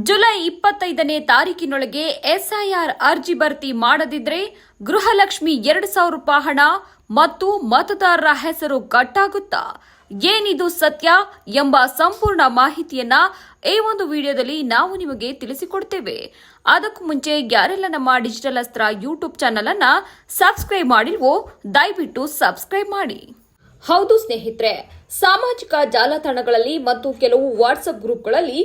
July 25ನೇ ತಾರೀಕಿನೊಳಗೆ SIR ಅರ್ಜಿ ಭರ್ತಿ ಮಾಡದಿದ್ರೆ ಗೃಹಲಕ್ಷ್ಮಿ 2,000 ರೂಪಾಯಿ ಹಣ ಮತ್ತು ಮತದಾರರ ಹೆಸರು ಕಟ್ಟಾಗುತ್ತಾ? ಏನಿದು ಸತ್ಯ ಎಂಬ ಸಂಪೂರ್ಣ ಮಾಹಿತಿಯನ್ನ ಈ ಒಂದು ವಿಡಿಯೋದಲ್ಲಿ ನಾವು ನಿಮಗೆ ತಿಳಿಸಿಕೊಡ್ತೇವೆ. ಅದಕ್ಕೂ ಮುಂಚೆ ಯಾರೆಲ್ಲ ನಮ್ಮ ಡಿಜಿಟಲ್ ಅಸ್ತ್ರ ಯೂಟ್ಯೂಬ್ ಚಾನೆಲ್ ಅನ್ನ ಸಬ್ಸ್ಕ್ರೈಬ್ ಮಾಡಿಲ್ವೋ ದಯವಿಟ್ಟು ಸಬ್ಸ್ಕ್ರೈಬ್ ಮಾಡಿ. ಹೌದು ಸ್ನೇಹಿತರೆ, ಸಾಮಾಜಿಕ ಜಾಲತಾಣಗಳಲ್ಲಿ ಮತ್ತು ಕೆಲವು ವಾಟ್ಸ್ಆಪ್ ಗ್ರೂಪ್ಗಳಲ್ಲಿ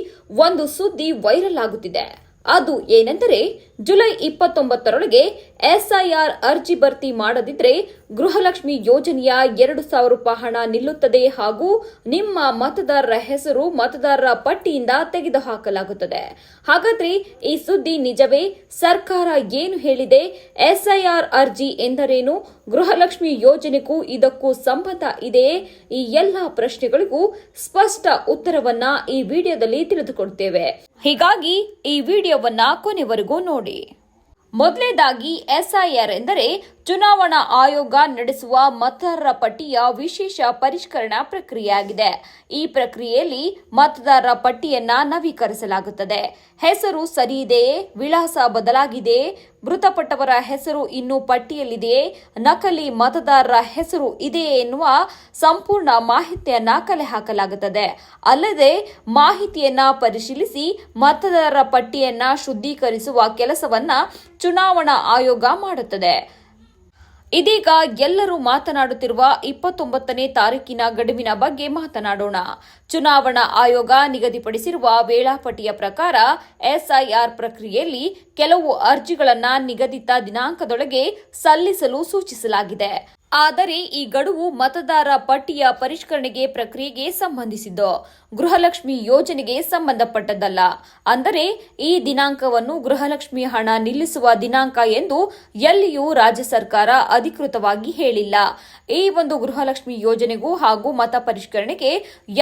ಒಂದು ಸುದ್ದಿ ವೈರಲ್ ಆಗುತ್ತಿದೆ. ಅದು ಏನೆಂದರೆ, ಜುಲೈ 29ರೊಳಗೆ ಎಸ್ಐಆರ್ ಅರ್ಜಿ ಭರ್ತಿ ಮಾಡದಿದ್ರೆ ಗೃಹಲಕ್ಷ್ಮಿ ಯೋಜನೆಯ 2,000 ರೂಪಾಯಿ ಹಣ ನಿಲ್ಲುತ್ತದೆ ಹಾಗೂ ನಿಮ್ಮ ಮತದಾರರ ಹೆಸರು ಮತದಾರರ ಪಟ್ಟಿಯಿಂದ ತೆಗೆದುಹಾಕಲಾಗುತ್ತದೆ. ಹಾಗಾದ್ರೆ ಈ ಸುದ್ದಿ ನಿಜವೇ? ಸರ್ಕಾರ ಏನು ಹೇಳಿದೆ? ಎಸ್ಐಆರ್ ಅರ್ಜಿ ಎಂದರೇನು? ಗೃಹಲಕ್ಷ್ಮಿ ಯೋಜನೆಗೂ ಇದಕ್ಕೂ ಸಂಬಂಧ ಇದೆಯೇ? ಈ ಎಲ್ಲ ಪ್ರಶ್ನೆಗಳಿಗೂ ಸ್ಪಷ್ಟ ಉತ್ತರವನ್ನ ಈ ವಿಡಿಯೋದಲ್ಲಿ ತಿಳಿದುಕೊಡ್ತೇವೆ. ಹೀಗಾಗಿ ಈ ವಿಡಿಯೋವನ್ನ ಕೊನೆವರೆಗೂ ನೋಡಿ. ಮೊದಲನೇದಾಗಿ ಎಸ್ಐಆರ್ ಎಂದರೆ ಚುನಾವಣಾ ಆಯೋಗ ನಡೆಸುವ ಮತದಾರರ ಪಟ್ಟಿಯ ವಿಶೇಷ ಪರಿಷ್ಕರಣಾ ಪ್ರಕ್ರಿಯೆಯಾಗಿದೆ. ಈ ಪ್ರಕ್ರಿಯೆಯಲ್ಲಿ ಮತದಾರರ ಪಟ್ಟಿಯನ್ನ ನವೀಕರಿಸಲಾಗುತ್ತದೆ. ಹೆಸರು ಸರಿಯಿದೆಯೇ? ವಿಳಾಸ ಬದಲಾಗಿದೆಯೇ? ಮೃತಪಟ್ಟವರ ಹೆಸರು ಇನ್ನೂ ಪಟ್ಟಿಯಲ್ಲಿದೆಯೇ? ನಕಲಿ ಮತದಾರರ ಹೆಸರು ಇದೆಯೇ ಎನ್ನುವ ಸಂಪೂರ್ಣ ಮಾಹಿತಿಯನ್ನ ಕಲೆ ಹಾಕಲಾಗುತ್ತದೆ. ಅಲ್ಲದೆ ಮಾಹಿತಿಯನ್ನ ಪರಿಶೀಲಿಸಿ ಮತದಾರರ ಪಟ್ಟಿಯನ್ನ ಶುದ್ಧೀಕರಿಸುವ ಕೆಲಸವನ್ನ ಚುನಾವಣಾ ಆಯೋಗ ಮಾಡುತ್ತದೆ. ಇದೀಗ ಎಲ್ಲರೂ ಮಾತನಾಡುತ್ತಿರುವ 29ನೇ ತಾರೀಕಿನ ಗಡುವಿನ ಬಗ್ಗೆ ಮಾತನಾಡೋಣ. ಚುನಾವಣಾ ಆಯೋಗ ನಿಗದಿಪಡಿಸಿರುವ ವೇಳಾಪಟ್ಟಿಯ ಪ್ರಕಾರ ಎಸ್ಐಆರ್ ಪ್ರಕ್ರಿಯೆಯಲ್ಲಿ ಕೆಲವು ಅರ್ಜಿಗಳನ್ನು ನಿಗದಿತ ದಿನಾಂಕದೊಳಗೆ ಸಲ್ಲಿಸಲು ಸೂಚಿಸಲಾಗಿದೆ. ಆದರೆ ಈ ಗಡುವು ಮತದಾರ ಪಟ್ಟಿಯ ಪರಿಷ್ಕರಣೆಗೆ ಪ್ರಕ್ರಿಯೆಗೆ ಸಂಬಂಧಿಸಿದ್ದು, ಗೃಹಲಕ್ಷ್ಮಿ ಯೋಜನೆಗೆ ಸಂಬಂಧಪಟ್ಟದ್ದಲ್ಲ. ಅಂದರೆ ಈ ದಿನಾಂಕವನ್ನು ಗೃಹಲಕ್ಷ್ಮಿ ಹಣ ನಿಲ್ಲಿಸುವ ದಿನಾಂಕ ಎಂದು ಎಲ್ಲಿಯೂ ರಾಜ್ಯ ಸರ್ಕಾರ ಅಧಿಕೃತವಾಗಿ ಹೇಳಿಲ್ಲ. ಈ ಒಂದು ಗೃಹಲಕ್ಷ್ಮಿ ಯೋಜನೆಗೂ ಹಾಗೂ ಮತ ಪರಿಷ್ಕರಣೆಗೆ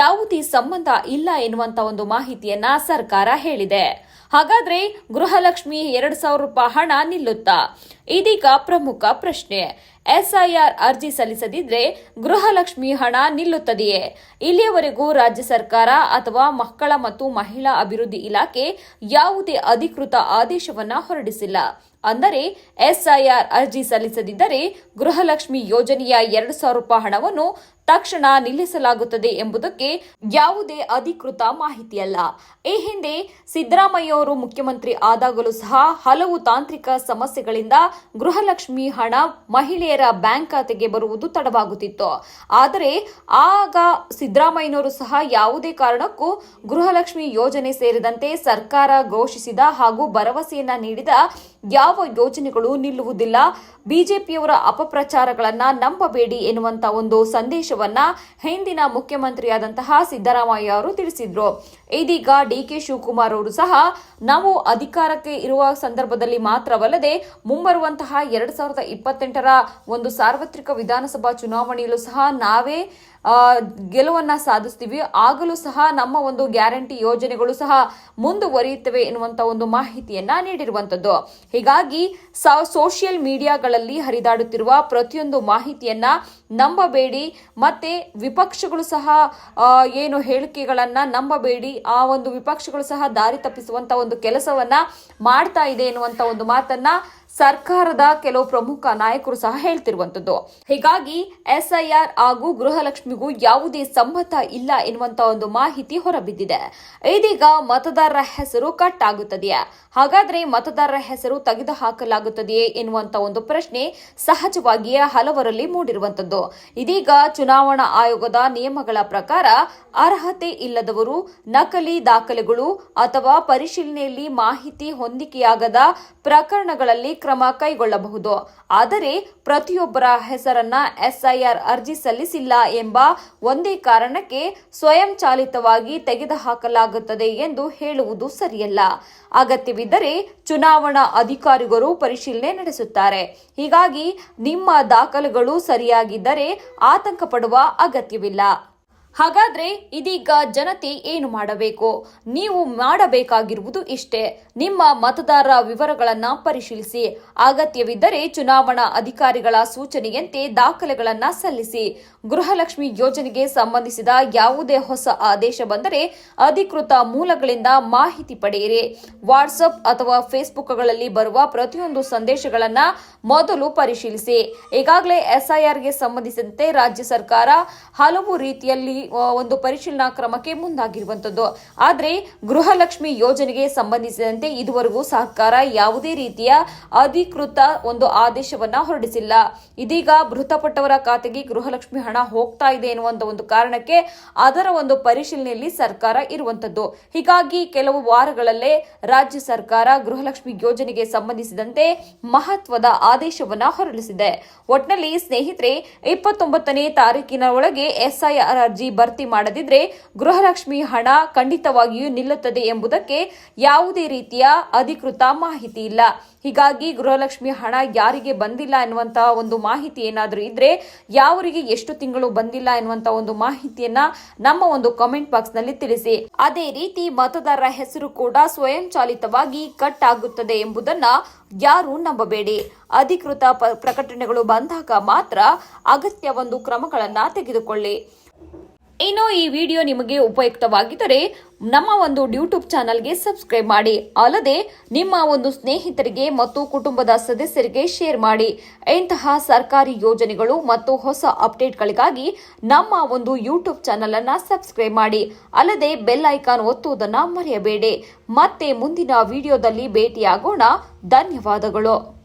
ಯಾವುದೇ ಸಂಬಂಧ ಇಲ್ಲ ಎನ್ನುವಂತ ಒಂದು ಮಾಹಿತಿಯನ್ನ ಸರ್ಕಾರ ಹೇಳಿದೆ. ಹಾಗಾದ್ರೆ ಗೃಹಲಕ್ಷ್ಮಿ 2,000 ರೂಪಾಯಿ ಹಣ ನಿಲ್ಲುತ್ತಾ? ಇದೀಗ ಪ್ರಮುಖ ಪ್ರಶ್ನೆ. ಎಸ್ಐಆರ್ ಅರ್ಜಿ ಸಲ್ಲಿಸದಿದ್ರೆ ಗೃಹಲಕ್ಷ್ಮಿ ಹಣ ನಿಲ್ಲುತ್ತದೆಯೇ? ಇಲ್ಲಿಯವರೆಗೂ ರಾಜ್ಯ ಸರ್ಕಾರ ಅಥವಾ ಮಕ್ಕಳ ಮತ್ತು ಮಹಿಳಾ ಅಭಿವೃದ್ಧಿ ಇಲಾಖೆ ಯಾವುದೇ ಅಧಿಕೃತ ಆದೇಶವನ್ನ ಹೊರಡಿಸಿಲ್ಲ. ಅಂದರೆ ಎಸ್ಐಆರ್ ಅರ್ಜಿ ಸಲ್ಲಿಸದಿದ್ದರೆ ಗೃಹಲಕ್ಷ್ಮಿ ಯೋಜನೆಯ 2,000 ರೂಪಾಯಿ ಹಣವನ್ನು ತಕ್ಷಣ ನಿಲ್ಲಿಸಲಾಗುತ್ತದೆ ಎಂಬುದಕ್ಕೆ ಯಾವುದೇ ಅಧಿಕೃತ ಮಾಹಿತಿಯಲ್ಲ. ಈ ಹಿಂದೆ ಸಿದ್ದರಾಮಯ್ಯ ಅವರು ಮುಖ್ಯಮಂತ್ರಿ ಆದಾಗಲೂ ಸಹ ಹಲವು ತಾಂತ್ರಿಕ ಸಮಸ್ಯೆಗಳಿಂದ ಗೃಹಲಕ್ಷ್ಮಿ ಹಣ ಮಹಿಳೆಯರ ಬ್ಯಾಂಕ್ ಖಾತೆಗೆ ಬರುವುದು ತಡವಾಗುತ್ತಿತ್ತು. ಆದರೆ ಆಗ ಸಿದ್ದರಾಮಯ್ಯನವರು ಸಹ ಯಾವುದೇ ಕಾರಣಕ್ಕೂ ಗೃಹಲಕ್ಷ್ಮಿ ಯೋಜನೆ ಸೇರಿದಂತೆ ಸರ್ಕಾರ ಘೋಷಿಸಿದ ಹಾಗೂ ಭರವಸೆಯನ್ನ ನೀಡಿದ ಯಾವ ಯೋಜನೆಗಳು ನಿಲ್ಲುವುದಿಲ್ಲ. ಬಿಜೆಪಿಯವರ ಅಪಪ್ರಚಾರಗಳನ್ನ ನಂಬಬೇಡಿ ಎನ್ನುವಂತ ಒಂದು ಸಂದೇಶವನ್ನ ಹಿಂದಿನ ಮುಖ್ಯಮಂತ್ರಿಯಾದಂತಹ ಸಿದ್ದರಾಮಯ್ಯ ಅವರು ತಿಳಿಸಿದ್ರು. ಇದೀಗ ಡಿಕೆ ಶಿವಕುಮಾರ್ ಅವರು ಸಹ ನಾವು ಅಧಿಕಾರಕ್ಕೆ ಇರುವ ಸಂದರ್ಭದಲ್ಲಿ ಮಾತ್ರವಲ್ಲದೆ ಮುಂಬರುವಂತಹ 2028ರ ಒಂದು ಸಾರ್ವತ್ರಿಕ ವಿಧಾನಸಭಾ ಚುನಾವಣೆಯಲ್ಲೂ ಸಹ ನಾವೇ ಗೆಲುವನ್ನ ಸಾಧಿಸ್ತೀವಿ. ಆಗಲೂ ಸಹ ನಮ್ಮ ಒಂದು ಗ್ಯಾರಂಟಿ ಯೋಜನೆಗಳು ಸಹ ಮುಂದುವರಿಯುತ್ತವೆ ಎನ್ನುವಂತ ಒಂದು ಮಾಹಿತಿಯನ್ನ ನೀಡಿರುವಂತದ್ದು. ಹೀಗಾಗಿ ಸೋಷಿಯಲ್ ಮೀಡಿಯಾಗಳಲ್ಲಿ ಹರಿದಾಡುತ್ತಿರುವ ಪ್ರತಿಯೊಂದು ಮಾಹಿತಿಯನ್ನ ನಂಬಬೇಡಿ. ಮತ್ತೆ ವಿಪಕ್ಷಗಳು ಸಹ ಏನು ಹೇಳಿಕೆಗಳನ್ನ ನಂಬಬೇಡಿ. ಆ ಒಂದು ವಿಪಕ್ಷಗಳು ಸಹ ದಾರಿ ತಪ್ಪಿಸುವಂತ ಒಂದು ಕೆಲಸವನ್ನ ಮಾಡ್ತಾ ಇದೆ ಎನ್ನುವಂತ ಒಂದು ಮಾತನ್ನ ಸರ್ಕಾರದ ಕೆಲವು ಪ್ರಮುಖ ನಾಯಕರು ಸಹ ಹೇಳ್ತಿರುವಂತದ್ದು. ಹೀಗಾಗಿ ಎಸ್ಐಆರ್ ಹಾಗೂ ಗೃಹಲಕ್ಷ್ಮಿಗೂ ಯಾವುದೇ ಸಂಬಂಧ ಇಲ್ಲ ಎನ್ನುವಂತ ಒಂದು ಮಾಹಿತಿ ಹೊರಬಿದ್ದಿದೆ. ಇದೀಗ ಮತದಾರರ ಹೆಸರು ಕಟ್ ಆಗುತ್ತದೆಯೇ? ಹಾಗಾದ್ರೆ ಮತದಾರರ ಹೆಸರು ತೆಗೆದು ಹಾಕಲಾಗುತ್ತದೆಯೇ ಎನ್ನುವಂತ ಒಂದು ಪ್ರಶ್ನೆ ಸಹಜವಾಗಿಯೇ ಹಲವರಲ್ಲಿ ಮೂಡಿರುವಂತದ್ದು. ಇದೀಗ ಚುನಾವಣಾ ಆಯೋಗದ ನಿಯಮಗಳ ಪ್ರಕಾರ ಅರ್ಹತೆ ಇಲ್ಲದವರು, ನಕಲಿ ದಾಖಲೆಗಳು ಅಥವಾ ಪರಿಶೀಲನೆಯಲ್ಲಿ ಮಾಹಿತಿ ಹೊಂದಿಕೆಯಾಗದ ಪ್ರಕರಣಗಳಲ್ಲಿ ಕ್ರಮ ಕೈಗೊಳ್ಳಬಹುದು. ಆದರೆ ಪ್ರತಿಯೊಬ್ಬರ ಹೆಸರನ್ನ ಎಸ್ಐಆರ್ ಅರ್ಜಿ ಸಲ್ಲಿಸಿಲ್ಲ ಎಂಬ ಒಂದೇ ಕಾರಣಕ್ಕೆ ಸ್ವಯಂಚಾಲಿತವಾಗಿ ತೆಗೆದುಹಾಕಲಾಗುತ್ತದೆ ಎಂದು ಹೇಳುವುದು ಸರಿಯಲ್ಲ. ಅಗತ್ಯವಿದ್ದರೆ ಚುನಾವಣಾ ಅಧಿಕಾರಿಗಳು ಪರಿಶೀಲನೆ ನಡೆಸುತ್ತಾರೆ. ಹೀಗಾಗಿ ನಿಮ್ಮ ದಾಖಲೆಗಳು ಸರಿಯಾಗಿದ್ದರೆ ಆತಂಕ ಪಡುವ ಅಗತ್ಯವಿಲ್ಲ. ಹಾಗಾದ್ರೆ ಇದೀಗ ಜನತೆ ಏನು ಮಾಡಬೇಕು? ನೀವು ಮಾಡಬೇಕಾಗಿರುವುದು ಇಷ್ಟೇ. ನಿಮ್ಮ ಮತದಾರರ ವಿವರಗಳನ್ನ ಪರಿಶೀಲಿಸಿ. ಅಗತ್ಯವಿದ್ದರೆ ಚುನಾವಣಾ ಅಧಿಕಾರಿಗಳ ಸೂಚನೆಯಂತೆ ದಾಖಲೆಗಳನ್ನ ಸಲ್ಲಿಸಿ. ಗೃಹಲಕ್ಷ್ಮಿ ಯೋಜನೆಗೆ ಸಂಬಂಧಿಸಿದ ಯಾವುದೇ ಹೊಸ ಆದೇಶ ಬಂದರೆ ಅಧಿಕೃತ ಮೂಲಗಳಿಂದ ಮಾಹಿತಿ ಪಡೆಯಿರಿ. ವಾಟ್ಸ್ಆಪ್ ಅಥವಾ ಫೇಸ್ಬುಕ್ಗಳಲ್ಲಿ ಬರುವ ಪ್ರತಿಯೊಂದು ಸಂದೇಶಗಳನ್ನ ಮೊದಲು ಪರಿಶೀಲಿಸಿ. ಈಗಾಗಲೇ ಎಸ್ಐಆರ್ಗೆ ಸಂಬಂಧಿಸಿದಂತೆ ರಾಜ್ಯ ಸರ್ಕಾರ ಹಲವು ರೀತಿಯಲ್ಲಿ ಒಂದು ಪರಿಶೀಲನಾ ಕ್ರಮಕ್ಕೆ ಮುಂದಾಗಿರುವಂತದ್ದು. ಆದರೆ ಗೃಹಲಕ್ಷ್ಮಿ ಯೋಜನೆಗೆ ಸಂಬಂಧಿಸಿದಂತೆ ಇದುವರೆಗೂ ಸರ್ಕಾರ ಯಾವುದೇ ರೀತಿಯ ಅಧಿಕೃತ ಒಂದು ಆದೇಶವನ್ನ ಹೊರಡಿಸಿಲ್ಲ. ಇದೀಗ ಮೃತಪಟ್ಟವರ ಖಾತೆಗೆ ಗೃಹಲಕ್ಷ್ಮಿ ಹಣ ಹೋಗ್ತಾ ಇದೆ ಎನ್ನುವಂತ ಒಂದು ಕಾರಣಕ್ಕೆ ಅದರ ಒಂದು ಪರಿಶೀಲನೆಯಲ್ಲಿ ಸರ್ಕಾರ ಇರುವಂತದ್ದು. ಹೀಗಾಗಿ ಕೆಲವು ವಾರಗಳಲ್ಲೇ ರಾಜ್ಯ ಸರ್ಕಾರ ಗೃಹಲಕ್ಷ್ಮಿ ಯೋಜನೆಗೆ ಸಂಬಂಧಿಸಿದಂತೆ ಮಹತ್ವದ ಆದೇಶವನ್ನ ಹೊರಡಿಸಿದೆ. ಒಟ್ನಲ್ಲಿ ಸ್ನೇಹಿತರೆ, 29ನೇ ತಾರೀಕಿನ ಒಳಗೆ ಎಸ್ಐಆರ್ ಅರ್ಜಿ ಭರ್ತಿ ಮಾಡದಿದ್ರೆ ಗೃಹಲಕ್ಷ್ಮಿ ಹಣ ಖಂಡಿತವಾಗಿಯೂ ನಿಲ್ಲುತ್ತದೆ ಎಂಬುದಕ್ಕೆ ಯಾವುದೇ ರೀತಿಯ ಅಧಿಕೃತ ಮಾಹಿತಿ ಇಲ್ಲ. ಹೀಗಾಗಿ ಗೃಹಲಕ್ಷ್ಮಿ ಹಣ ಯಾರಿಗೆ ಬಂದಿಲ್ಲ ಎನ್ನುವಂತಹ ಒಂದು ಮಾಹಿತಿ ಏನಾದರೂ ಇದ್ರೆ, ಯಾವರಿಗೆ ಎಷ್ಟು ತಿಂಗಳು ಬಂದಿಲ್ಲ ಎನ್ನುವಂತಹ ಒಂದು ಮಾಹಿತಿಯನ್ನ ನಮ್ಮ ಒಂದು ಕಾಮೆಂಟ್ ಬಾಕ್ಸ್ ನಲ್ಲಿ ತಿಳಿಸಿ. ಅದೇ ರೀತಿ ಮತದಾರರ ಹೆಸರು ಕೂಡ ಸ್ವಯಂಚಾಲಿತವಾಗಿ ಕಟ್ ಆಗುತ್ತದೆ ಎಂಬುದನ್ನ ಯಾರು ನಂಬಬೇಡಿ. ಅಧಿಕೃತ ಪ್ರಕಟಣೆಗಳು ಬಂದಾಗ ಮಾತ್ರ ಅಗತ್ಯ ಒಂದು ಕ್ರಮಗಳನ್ನ ತೆಗೆದುಕೊಳ್ಳಿ. ಇನ್ನು ಈ ವಿಡಿಯೋ ನಿಮಗೆ ಉಪಯುಕ್ತವಾಗಿದ್ದರೆ ನಮ್ಮ ಒಂದು ಯೂಟ್ಯೂಬ್ ಚಾನಲ್ಗೆ ಸಬ್ಸ್ಕ್ರೈಬ್ ಮಾಡಿ. ಅಲ್ಲದೆ ನಿಮ್ಮ ಒಂದು ಸ್ನೇಹಿತರಿಗೆ ಮತ್ತು ಕುಟುಂಬದ ಸದಸ್ಯರಿಗೆ ಶೇರ್ ಮಾಡಿ. ಇಂತಹ ಸರ್ಕಾರಿ ಯೋಜನೆಗಳು ಮತ್ತು ಹೊಸ ಅಪ್ಡೇಟ್ಗಳಿಗಾಗಿ ನಮ್ಮ ಒಂದು ಯೂಟ್ಯೂಬ್ ಚಾನಲ್ ಅನ್ನ ಸಬ್ಸ್ಕ್ರೈಬ್ ಮಾಡಿ. ಅಲ್ಲದೆ ಬೆಲ್ ಐಕಾನ್ ಒತ್ತುವುದನ್ನು ಮರೆಯಬೇಡಿ. ಮತ್ತೆ ಮುಂದಿನ ವಿಡಿಯೋದಲ್ಲಿ ಭೇಟಿಯಾಗೋಣ. ಧನ್ಯವಾದಗಳು.